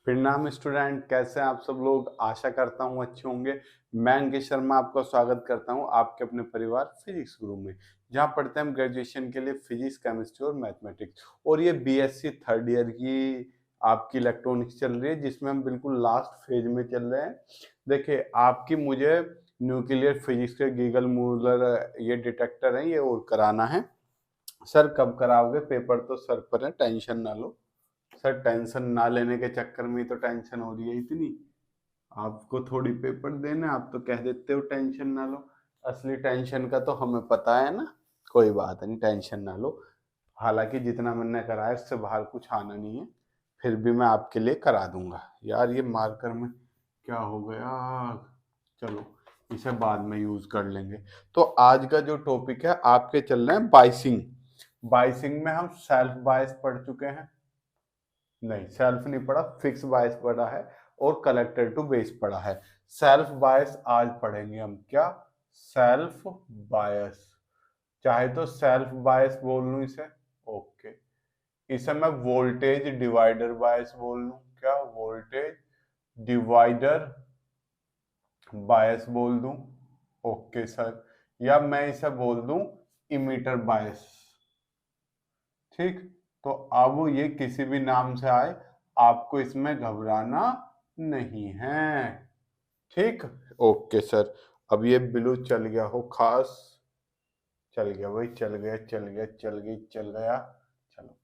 प्रणाम स्टूडेंट, कैसे हैं आप सब लोग। आशा करता हूँ अच्छे होंगे। मैं अंकित शर्मा आपका स्वागत करता हूँ आपके अपने परिवार फिजिक्स गुरु में, जहाँ पढ़ते हैं हम ग्रेजुएशन के लिए फिजिक्स, केमिस्ट्री और मैथमेटिक्स। और ये बीएससी थर्ड ईयर की आपकी इलेक्ट्रॉनिक्स चल रही है, जिसमें हम बिल्कुल लास्ट फेज में चल रहे हैं। देखिए, आपकी मुझे न्यूक्लियर फिजिक्स के गीगल मूलर ये डिटेक्टर है, ये और कराना है। सर कब कराओगे? पेपर तो सर पर है, टेंशन ना लो। सर टेंशन ना लेने के चक्कर में ही तो टेंशन हो रही है इतनी। आपको थोड़ी पेपर देना, आप तो कह देते हो टेंशन ना लो। असली टेंशन का तो हमें पता है ना। कोई बात नहीं, टेंशन ना लो। हालांकि जितना मैंने कराया उससे बाहर कुछ आना नहीं है, फिर भी मैं आपके लिए करा दूंगा। यार ये मार्कर में क्या हो गया? चलो, इसे बाद में यूज कर लेंगे। तो आज का जो टॉपिक है आपके चल रहे हैं बाइसिंग। बाइसिंग में हम सेल्फ बायस पढ़ चुके हैं। नहीं, सेल्फ नहीं पढ़ा, फिक्स बायस पढ़ा है और कलेक्टर टू बेस पढ़ा है। सेल्फ बायस आज पढ़ेंगे हम। क्या? सेल्फ बायस। चाहे तो सेल्फ बायस बोल लूं इसे। ओके, इसे मैं वोल्टेज डिवाइडर बायस बोल लूं। क्या? वोल्टेज डिवाइडर बायस बोल दूं। Okay sir. या मैं इसे बोल दूं इमीटर बायस। ठीक। तो अब ये किसी भी नाम से आए, आपको इसमें घबराना नहीं है। ठीक। Okay sir. अब ये ब्लू चल गया हो खास। चल गया भाई, चल गया, चल गया, चल गई, चल गया। चलो,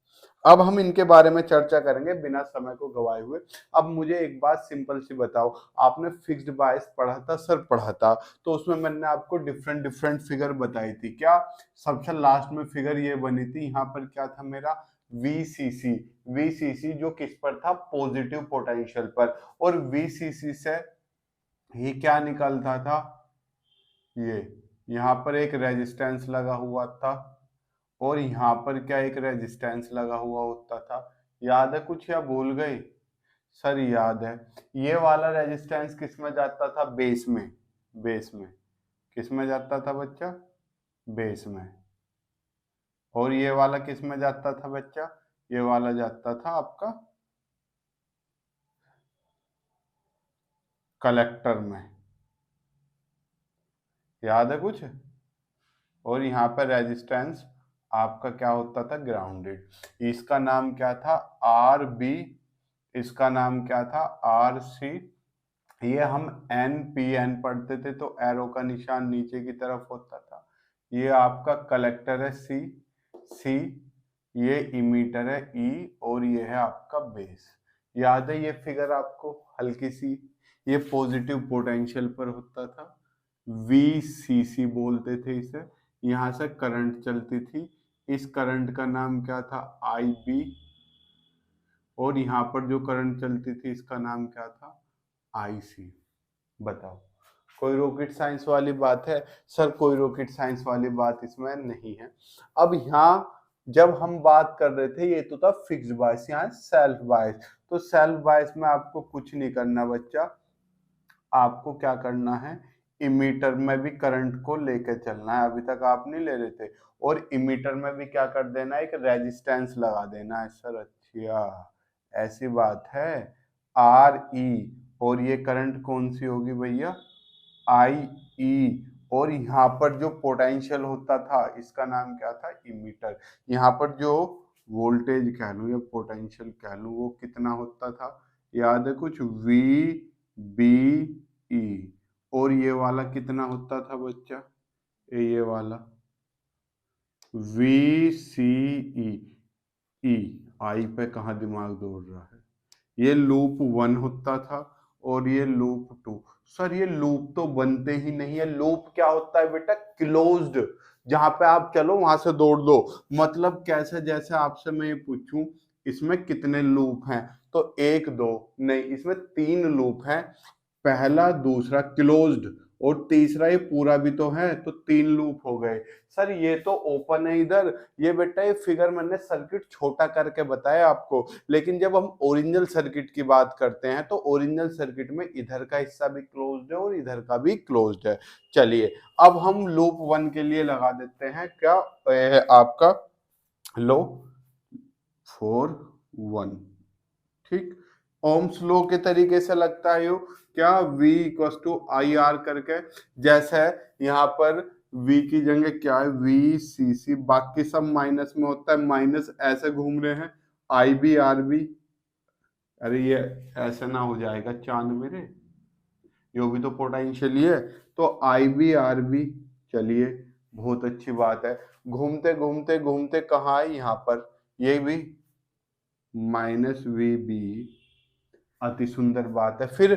अब हम इनके बारे में चर्चा करेंगे बिना समय को गवाए हुए। अब मुझे एक बात सिंपल सी बताओ, आपने फिक्स्ड बायस पढ़ा था सर? पढ़ा था। तो उसमें मैंने आपको डिफरेंट डिफरेंट फिगर बताई थी। क्या? सबसे लास्ट में फिगर ये बनी थी, यहाँ पर क्या था मेरा? वीसीसी। वीसीसी जो किस पर था? पॉजिटिव पोटेंशियल पर। और वीसीसी से ये क्या निकलता था? ये यहाँ पर एक रेजिस्टेंस लगा हुआ था, और यहाँ पर क्या एक रेजिस्टेंस लगा हुआ होता था। याद है कुछ या भूल गए? सर याद है। ये वाला रेजिस्टेंस किस में जाता था? बेस में। बेस में। किस में जाता था बच्चा? बेस में। और ये वाला किस में जाता था बच्चा? ये वाला जाता था आपका कलेक्टर में। याद है कुछ? और यहाँ पर रेजिस्टेंस आपका क्या होता था? ग्राउंडेड। इसका नाम क्या था? R B. इसका नाम क्या था? R C. ये हम एन पी एन पढ़ते थे, तो एरो का निशान नीचे की तरफ होता था। ये आपका कलेक्टर है सी। सी। ये इमीटर है ई। और ये है आपका बेस। याद है ये फिगर आपको? हल्की सी। ये पॉजिटिव पोटेंशियल पर होता था। वीसीसी बोलते थे इसे। यहाँ से करंट चलती थी। इस करंट का नाम क्या था? आई बी। और यहाँ पर जो करंट चलती थी इसका नाम क्या था? आईसी। बताओ, कोई रॉकेट साइंस वाली बात है? सर कोई रॉकेट साइंस वाली बात इसमें नहीं है। अब यहाँ जब हम बात कर रहे थे, ये तो था फिक्स्ड बायस, यहाँ सेल्फ बायस। तो सेल्फ बायस में आपको कुछ नहीं करना बच्चा। आपको क्या करना है? इमीटर में भी करंट को लेकर चलना है। अभी तक आप नहीं ले रहे थे। और इमीटर में भी क्या कर देना है? एक रेजिस्टेंस लगा देना है। सर अच्छा, ऐसी बात है। R E. और ये करंट कौन सी होगी भैया? आई ई। और यहाँ पर जो पोटेंशियल होता था इसका नाम क्या था? इमीटर। यहाँ पर जो वोल्टेज कह लूँ या पोटेंशियल कह लूँ, वो कितना होता था? याद है कुछ? V B E. और ये वाला कितना होता था बच्चा? ये वाला वी सी ई। ई। आई पे कहाँ दिमाग दौड़ रहा है? ये लूप वन होता था, और ये लूप टू। सर ये लूप तो बनते ही नहीं है। लूप क्या होता है बेटा? क्लोज्ड। जहां पे आप चलो वहां से दौड़ दो। मतलब कैसे? जैसे आपसे मैं ये पूछूं इसमें कितने लूप हैं, तो एक दो नहीं, इसमें तीन लूप हैं। पहला, दूसरा क्लोज्ड, और तीसरा ये पूरा भी तो है, तो तीन लूप हो गए। सर ये तो ओपन है इधर। ये बेटा ये फिगर मैंने सर्किट छोटा करके बताया आपको, लेकिन जब हम ओरिजिनल सर्किट की बात करते हैं तो ओरिजिनल सर्किट में इधर का हिस्सा भी क्लोज्ड है और इधर का भी क्लोज्ड है। चलिए, अब हम लूप वन के लिए लगा देते हैं। क्या है आपका? लो 4 1। ठीक। ओम्स लॉ के तरीके से लगता है यो, क्या V equal to I R करके, जैसे यहाँ पर V की जगह क्या है VCC, बाकी सब माइनस में होता है, माइनस ऐसे घूम रहे हैं IB RB, अरे ये ऐसे ना हो जाएगा चांद मेरे, यो भी तो पोटेंशियल ही है, तो IB RB, चलिए बहुत अच्छी बात है, घूमते घूमते घूमते कहाँ है यहाँ पर, ये भी माइनस VB, अति सुंदर बात है। फिर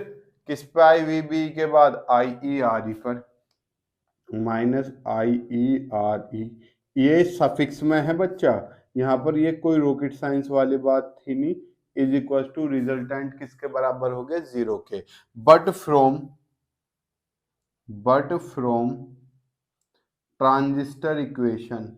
किस पे आई VB के बाद IE पर, माइनस IE, ये सफिक्स में है बच्चा, यहाँ पर ये कोई रॉकेट साइंस वाली बात थी नहीं, इज इक्वल टू रिजल्टेंट किसके बराबर हो गए 0 के, बट फ्रॉम ट्रांजिस्टर इक्वेशन,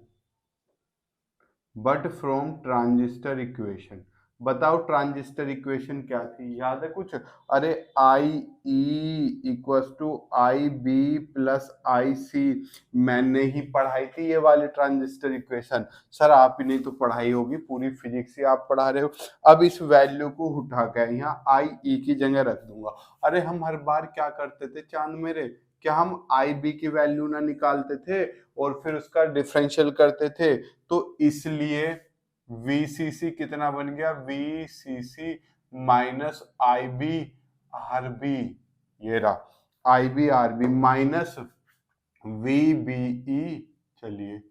बताओ ट्रांजिस्टर इक्वेशन क्या थी, याद है कुछ, अरे I E equal to I B plus I C, मैंने ही पढ़ाई थी ये वाली ट्रांजिस्टर इक्वेशन, सर आप ही नहीं तो पढ़ाई होगी, पूरी फिजिक्स ही आप पढ़ा रहे हो। अब इस वैल्यू को उठा कर यहाँ आई ई की जगह रख दूंगा, अरे हम हर बार क्या करते थे चांद मेरे, क्या हम आई बी की वैल्यू ना निकालते थे और फिर उसका डिफरेंशियल करते थे, तो इसलिए VCC कितना बन गया, VCC माइनस IB RB, ये रहा IB RB माइनस VBE, चलिए,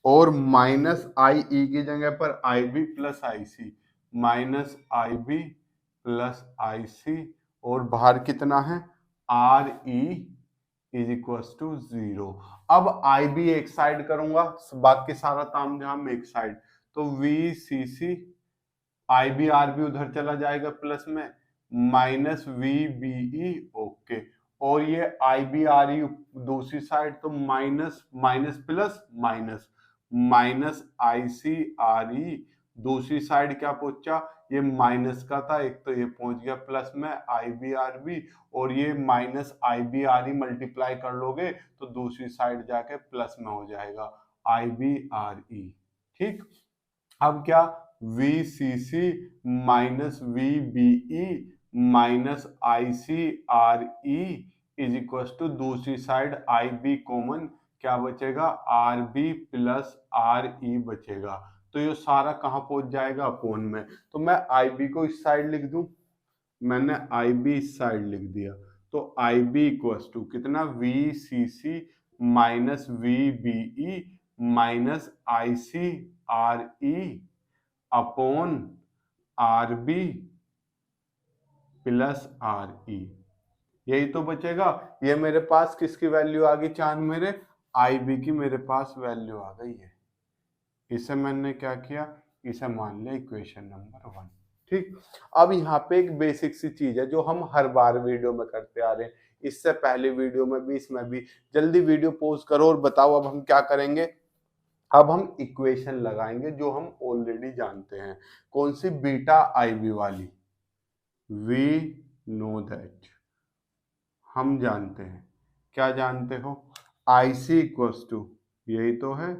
और माइनस IE की जगह पर IB plus IC, minus IB plus IC, और बाहर कितना है RE इज इक्वल टू 0। अब IB एक साइड करूंगा, बाकी सारा तामझाम एक साइड, तो VCC IB RB उधर चला जाएगा प्लस में, माइनस VBE, ओके, और ये IB RE दूसरी साइड, तो minus minus plus minus, minus IC RE दूसरी साइड क्या पहुंचा, ये माइनस का था एक, तो ये पहुंच गया प्लस में IB RB, और ये माइनस IB RE मल्टीप्लाई कर लोगे तो दूसरी साइड जाके प्लस में हो जाएगा IB RE, ठीक। अब क्या VCC minus VBE minus ICRE is equal to दूसरी साइड IB कॉमन, क्या बचेगा RB प्लस RE बचेगा, तो ये सारा कहाँ पहुंच जाएगा अपोन में, तो मैं IB को इस साइड लिख दूं, मैंने IB इस साइड लिख दिया, तो IB इक्वल टू कितना VCC minus VBE minus ICRE upon RB plus RE, यही तो बचेगा। ये मेरे पास किसकी वैल्यू आ गई चांद मेरे, IB की मेरे पास वैल्यू आ गई है, इसे मैंने क्या किया, इसे मान लिया इक्वेशन नंबर 1, ठीक। अब यहाँ पे एक बेसिक सी चीज है जो हम हर बार वीडियो में करते आ रहे हैं, इससे पहले वीडियो में भी इसमें भी, जल्दी वीडियो पॉज करो और बताओ अब हम क्या करेंगे, अब हम इक्वेशन लगाएंगे जो हम ऑलरेडी जानते हैं, कौन सी, बीटा IB वाली, वी नो दैट, हम जानते हैं, क्या जानते हो, IC इक्वल्स टू, यही तो है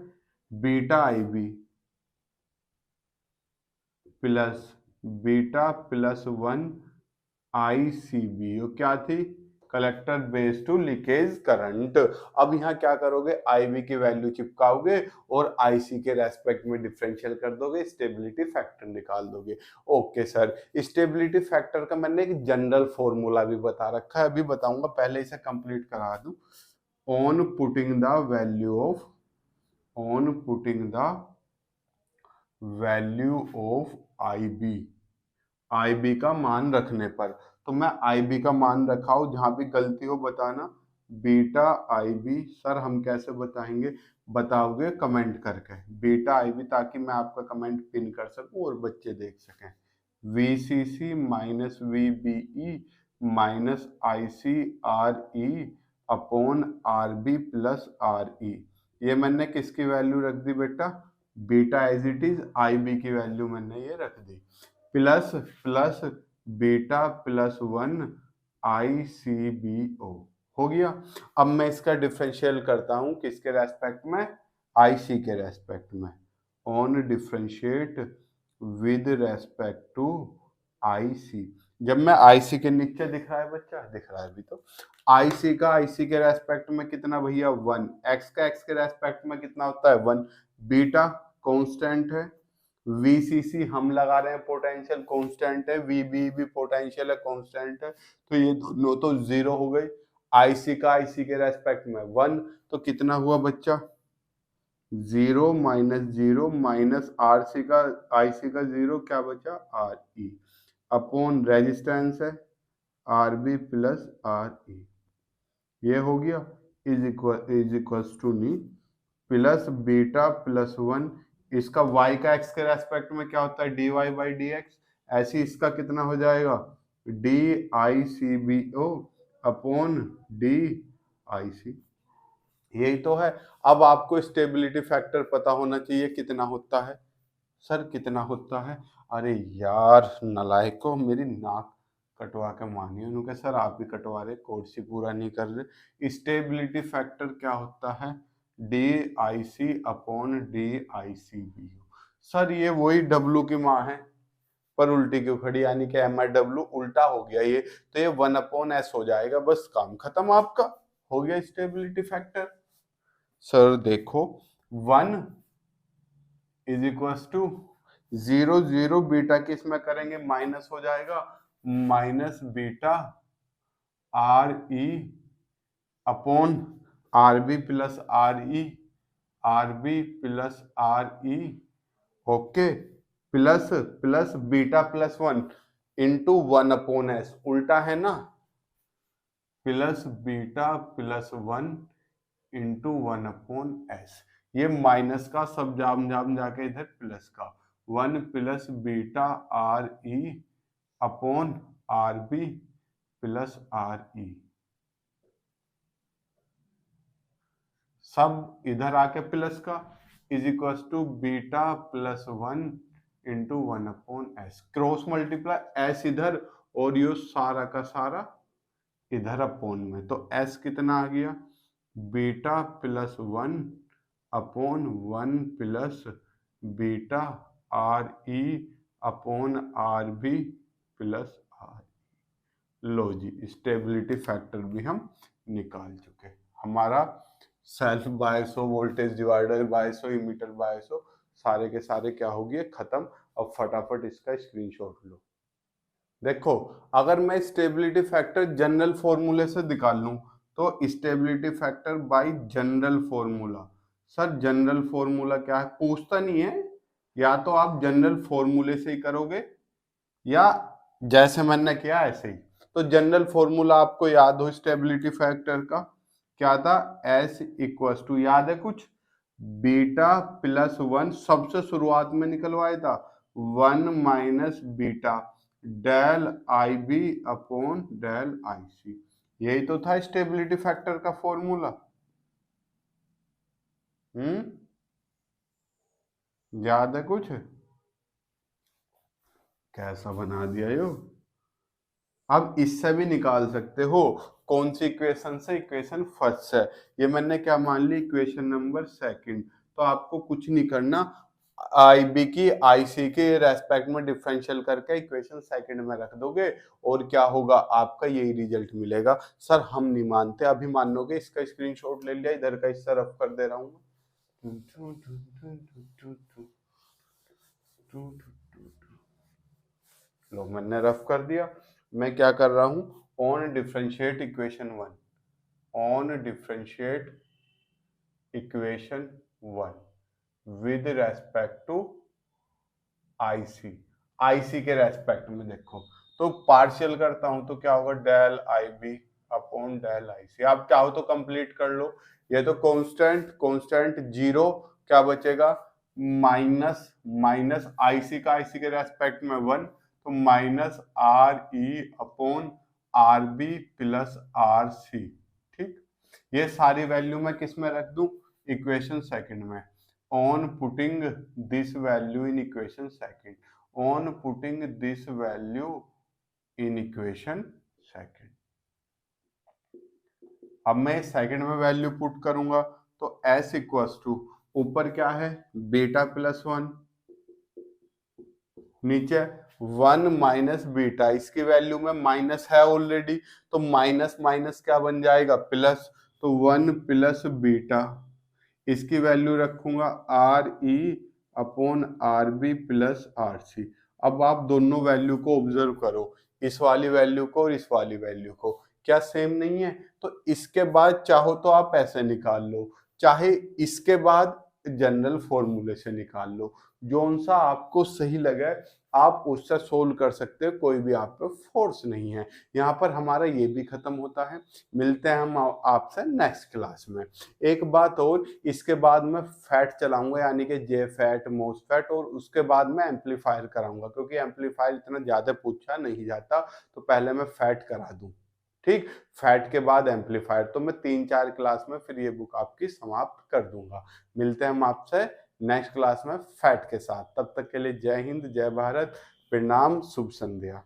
beta IB plus beta plus 1 ICB, वो क्या थी, collector base to leakage current. अब यहाँ क्या करोगे, IB की वैल्यू चिपकाओगे और IC के रेस्पेक्ट में डिफरेंशियल कर दोगे, स्टेबिलिटी फैक्टर निकाल दोगे। ओके सर, स्टेबिलिटी फैक्टर का मैंने एक जनरल फॉर्मूला भी बता रखा है, अभी बताऊंगा, पहले इसे कंप्लीट करा दूं। On putting the value of IB का मान रखने पर, तो मैं IB का मान रखा हूं, जहां भी गलती हो बताना, बीटा IB, सर हम कैसे बताएंगे, बताओगे कमेंट करके बीटा IB, ताकि मैं आपका कमेंट पिन कर सकूं और बच्चे देख सकें, VCC minus VBE minus ICRE upon RB plus RE, ये मैंने किसकी वैल्यू रख दी बेटा, beta as it is, IB की वैल्यू मैंने ये रख दी, plus plus beta plus 1 ICBO, हो गया। अब मैं इसका डिफरेंशियल करता हूं किसके रेस्पेक्ट में, IC के रेस्पेक्ट में, on differentiate with respect to IC, जब मैं आईसी के नीचे दिख रहा है बच्चा, दिख रहा है अभी तो, आईसी का आईसी के रेस्पेक्ट में कितना भैया 1, एक्स का एक्स के रेस्पेक्ट में कितना होता है 1, बीटा कांस्टेंट है, वीसीसी हम लगा रहे हैं पोटेंशियल कांस्टेंट है, वीबी भी पोटेंशियल है कांस्टेंट है, तो ये दोनों तो जीरो हो गई। आईसी का आईसी के रेस्पेक्ट में 1, तो कितना हुआ बच्चा 0 माइनस आरसी का आईसी का 0, क्या बचा आर ई, अपॉन रेजिस्टेंस है R B plus R E, ये हो गया इज इक्वल्स टू नी प्लस बीटा प्लस 1, इसका y का x के रेस्पेक्ट में क्या होता है dy बाई डी एक्स, ऐसे इसका कितना हो जाएगा D I C B O upon D I C, यही तो है। अब आपको स्टेबिलिटी फैक्टर पता होना चाहिए कितना होता है। सर कितना होता है, अरे यार नलायको मेरी नाक कटवा के मानिए उन्होंने, सर आप भी कटवा रहे, कोर्स ही पूरा नहीं कर रहे। स्टेबिलिटी फैक्टर क्या होता है D I C upon D I C B. Sir ये वही डब्लू की माँ है पर उल्टी क्यों खड़ी, यानी कि एम आई डब्लू उल्टा हो गया ये, तो ये 1 अपॉन एस हो जाएगा, बस काम खत्म आपका, हो गया स्टेबिलिटी फैक्टर। सर देखो 1 इज इक्वल टू 0 बीटा किस में करेंगे माइनस हो जाएगा, minus beta R E upon R B plus R E, R B plus R E, okay, plus plus beta plus 1 into 1 upon S, उल्टा है ना, plus beta plus 1 into 1 upon S, ये minus का सब जाम जाम जाके इधर प्लस का 1 plus beta R E upon R B plus R E, सब इधर आके प्लस का is equal to beta plus 1 into 1 upon S, cross multiply S इधर और ये सारा का सारा इधर अपॉन में, तो एस कितना आ गया beta plus 1 upon 1 plus beta R E upon R B plus R, लो जी स्टेबिलिटी फैक्टर भी हम निकाल चुके। हमारा सेल्फ बायसो, वोल्टेज डिवाइडर बायसो, इमीटर बायसो, सारे के सारे क्या हो गए खत्म। अब फटाफट इसका स्क्रीनशॉट लो। देखो अगर मैं स्टेबिलिटी फैक्टर जनरल फॉर्मूले से निकाल लूं तो stability factor by general formula, sir general formula क्या है पूछता नहीं है, या तो आप जनरल फॉर्मूले से ही करोगे या जैसे मैंने किया ऐसे ही। तो जनरल फॉर्मूला आपको याद हो स्टेबिलिटी फैक्टर का क्या था, एस इक्वल टू याद है कुछ, बीटा प्लस 1 सबसे शुरुआत में निकलवाया था 1 minus beta del I B upon del I C, यही तो था स्टेबिलिटी फैक्टर का फॉर्मूला। याद है कुछ, कैसा बना दिया यो। अब इससे भी निकाल सकते हो, कौन सी इक्वेशन से, इक्वेशन फर्स्ट से, ये मैंने क्या मान ली इक्वेशन नंबर सेकंड, तो आपको कुछ नहीं करना, आई बी की आई सी के रेस्पेक्ट में डिफरेंशियल करके इक्वेशन सेकंड में रख दोगे और क्या होगा आपका यही रिजल्ट मिलेगा। सर हम नहीं मानते, अभी मान लोगे, इसका स्क्रीनशॉट ले लिया, इधर का हिस्सा रफ कर दे रहा हूँ, लो मैंने रफ कर दिया। मैं क्या कर रहा हूं, on differentiate equation 1, on differentiate equation 1 with respect to IC, IC के रेस्पेक्ट में देखो, तो पार्शियल करता हूं तो क्या होगा del I B upon del I C, आप चाहो तो कंप्लीट कर लो, ये तो कांस्टेंट कांस्टेंट जीरो, क्या बचेगा माइनस माइनस आईसी का आईसी के रेस्पेक्ट में 1, तो minus R E upon R B plus R C, ठीक, ये सारी वैल्यू मैं किस में रख दूं इक्वेशन सेकंड में, on putting this value in equation second, on putting this value in equation second. अब मैं सेकंड में वैल्यू पुट करूंगा तो s इक्वल्स टू ऊपर क्या है बीटा प्लस 1, नीचे 1 माइनस बीटा, इसकी वैल्यू में माइनस है ऑलरेडी, तो माइनस माइनस क्या बन जाएगा, प्लस। तो 1 प्लस बीटा, इसकी वैल्यू रखूंगा R E upon R B plus R C. अब आप दोनों वैल्यू को ऑब्जर्व करो, इस वाली वैल्यू को और इस वाली वैल्यू को, क्या सेम नहीं है? तो इसके बाद चाहो तो आप ऐसे निकाल लो, चाहे इसके बाद जनरल फॉर्मूले से निकाल लो, जो सा आपको सही लगे आप उससे सोल्व कर सकते हो, कोई भी आप पे फोर्स नहीं है। यहाँ पर हमारा ये भी खत्म होता है। मिलते हैं हम आपसे नेक्स्ट क्लास में। एक बात और, इसके बाद मैं फैट चलाऊंगा, यानी कि जे फैट, मोस फैट, और उसके बाद मैं एम्पलीफायर कराऊंगा, क्योंकि एम्पलीफायर इतना ज्यादा पूछा नहीं जाता, तो पहले मैं फैट करा दूं। ठीक, फैट के बाद एम्पलीफायर। तो मैं 3-4 क्लास में फिर ये बुक आपकी समाप्त कर दूंगा। मिलते हैं हम आपसे नेक्स्ट क्लास में फैट के साथ। तब तक के लिए जय हिंद, जय भारत, प्रणाम, शुभ संध्या।